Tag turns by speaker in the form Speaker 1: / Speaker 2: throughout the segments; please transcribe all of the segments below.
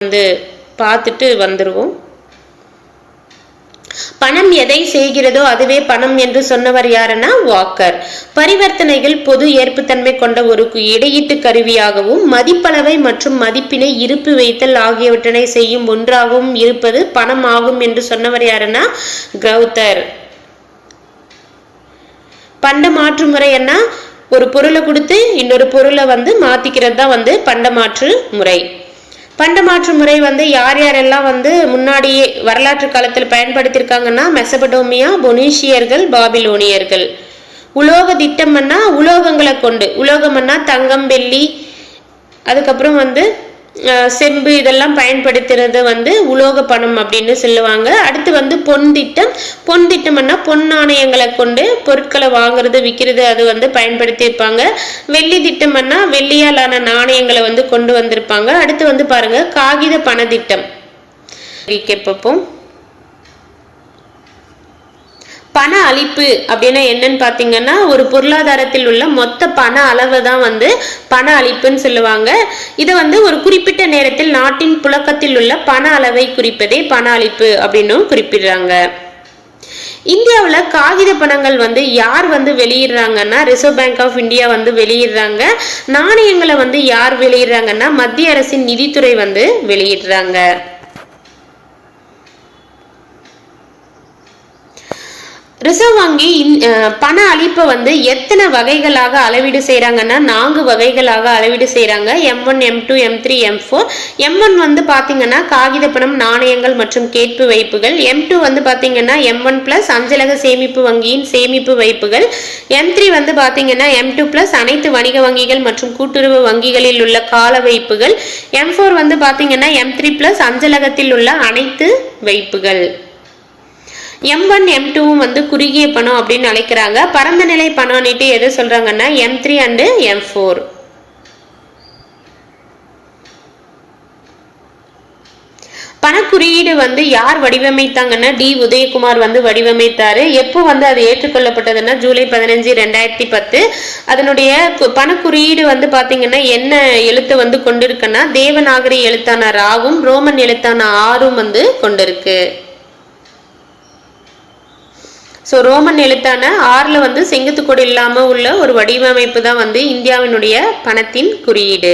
Speaker 1: வந்து பார்த்துட்டு வந்துருவோம். பணம் எதை செய்கிறதோ அதுவே பணம் என்று சொன்னவர் யாருன்னா வாக்கர். பரிவர்த்தனைகள் பொது ஏற்புத்தன்மை கொண்ட ஒரு இடையீட்டு கருவியாகவும் மதிப்பளவை மற்றும் மதிப்பினை இருப்பு வைத்தல் ஆகியவற்றினை செய்யும் ஒன்றாகவும் இருப்பது பணம் ஆகும் என்று சொன்னவர் யாருன்னா கௌதர். பண்ட மாற்று முறை என்ன? ஒரு பொருளை கொடுத்து இன்னொரு பொருளை வந்து மாத்திக்கிறது தான் வந்து பண்டமாற்று முறை. பண்டமாற்று முறை வந்து யார் யாரெல்லாம் வந்து முன்னாடியே வரலாற்று காலத்தில் பயன்படுத்தியிருக்காங்கன்னா மெசபடோமியா, பொனீஷியர்கள், பாபிலோனியர்கள். உலோக திட்டம்னா உலோகங்களை கொண்டு, உலோகம்னா தங்கம், வெள்ளி, அதுக்கப்புறம் வந்து செம்பு இதெல்லாம் பயன்படுத்துறது வந்து உலோக பணம் அப்படின்னு சொல்லுவாங்க. அடுத்து வந்து பொன் திட்டம். பொன் திட்டம்னா பொன் நாணயங்களை கொண்டு பொருட்களை வாங்குறது விற்கிறது அது வந்து பயன்படுத்தியிருப்பாங்க. வெள்ளி திட்டம்னா வெள்ளியாலான நாணயங்களை வந்து கொண்டு வந்திருப்பாங்க. அடுத்து வந்து பாருங்க காகித பண திட்டம். கேட்போம். பண அளிப்பு அப்படின்னா என்னன்னு பாத்தீங்கன்னா ஒரு பொருளாதாரத்தில் உள்ள மொத்த பண அளவை தான் வந்து பண அளிப்புன்னு சொல்லுவாங்க. இதை வந்து ஒரு குறிப்பிட்ட நேரத்தில் நாட்டின் புழக்கத்தில் உள்ள பண அளவை குறிப்பதே பண அளிப்பு அப்படின்னு குறிப்பிடுறாங்க. இந்தியாவில் காகித பணங்கள் வந்து யார் வந்து வெளியிடுறாங்கன்னா ரிசர்வ் பேங்க் ஆஃப் இந்தியா வந்து வெளியிடுறாங்க. நாணயங்களை வந்து யார் வெளியிடுறாங்கன்னா மத்திய அரசின் நிதித்துறை வந்து வெளியிடுறாங்க. ரிசர்வ் வங்கி பண அளிப்பை வந்து எத்தனை வகைகளாக அளவீடு செய்யறாங்கன்னா 4 வகைகளாக அளவீடு செய்யறாங்க. M1, M2, M3, M4. M1 வந்து பாத்தீங்கன்னா காகித பணம், நாணயங்கள் மற்றும் கேட்பு வைப்புகள். M2 வந்து பாத்தீங்கன்னா M1+ அஞ்சலக சேமிப்பு வங்கியின் சேமிப்பு வைப்புகள். M3 வந்து பாத்தீங்கன்னா M2+ அனைத்து வணிக வங்கிகள் மற்றும் கூட்டுறவு வங்கிகளில் உள்ள கால வைப்புகள். M4 வந்து பாத்தீங்கன்னா M3+ அஞ்சலகத்தில் உள்ள அனைத்து வைப்புகள். M1, M2 வந்து குறுகிய பணம் அப்படின்னு அழைக்கிறாங்க. பரந்த நிலை பணம்னுட்டு எது சொல்றாங்கன்னா M3 and M4. பணக்குறியீடு வந்து யார் வடிவமைத்தாங்கன்னா டி உதயகுமார் வந்து வடிவமைத்தாரு. எப்போ வந்து அது ஏற்றுக்கொள்ளப்பட்டதுன்னா ஜூலை 15, 2010. அதனுடைய பணக்குறியீடு வந்து பாத்தீங்கன்னா என்ன எழுத்து வந்து கொண்டிருக்குன்னா தேவநாகரி எழுத்தான ராவும் ரோமன் எழுத்தான ஆரும் வந்து கொண்டிருக்கு. ஸோ ரோமன் எழுத்தான ஆர்ல வந்து செங்குத்துக்கோடு இல்லாம உள்ள ஒரு வடிவமைப்பு தான் வந்து இந்தியாவினுடைய பணத்தின் குறியீடு.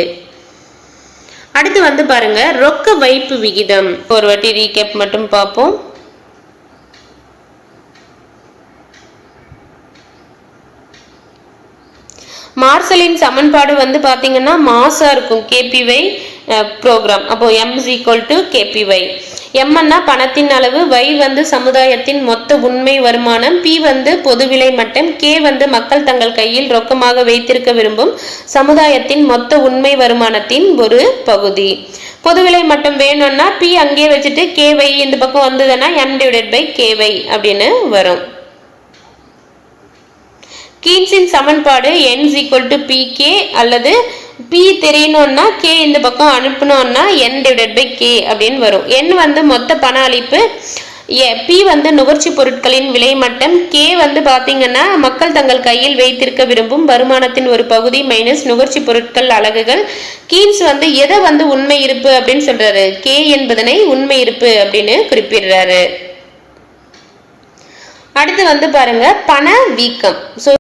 Speaker 1: அடுத்து வந்து பாருங்க ரொக்க வைப்பு விகிதம். ஒரு வாட்டி ரீகேப் மட்டும் பார்ப்போம். மார்சலின் சமன்பாடு வந்து பாத்தீங்கன்னா மாசா இருக்கும் KPY ப்ரோக்ராம். அப்போ M = KPY. எம்னா பணத்தின் அளவு, Y வந்து சமுதாயத்தின் மொத்த உண்மை வருமானம், P வந்து பொது விலை மட்டம், K வந்து மக்கள் தங்கள் கையில் ரொக்கமாக வைத்திருக்க விரும்பும் சமுதாயத்தின் மொத்த உண்மை வருமானத்தின் ஒரு பகுதி. பொது விலை மட்டம் வேணும்னா P அங்கே வச்சுட்டு KY இந்த பக்கம் வந்ததுன்னா M/KY அப்படின்னு வரும். கீன்ஸின் சமன்பாடு N = PK அல்லது P தெரியணும்னா K இந்த பக்கம் அனுப்பணும்னா N/K அப்படின்னு வரும். N வந்து மொத்த பண அளிப்பு, P வந்து நுகர்ச்சி பொருட்களின் விலை மட்டம், K வந்து பாத்தீங்கன்னா மக்கள் தங்கள் கையில் வைத்திருக்க விரும்பும் வருமானத்தின் ஒரு பகுதி மைனஸ் நுகர்ச்சி பொருட்கள் அலகுகள். கீன்ஸ் வந்து எதை வந்து உண்மை இருப்பு அப்படின்னு சொல்றாரு? K என்பதனை உண்மை இருப்பு அப்படின்னு குறிப்பிடுறாரு. அடுத்து வந்து பாருங்க பண வீக்கம்.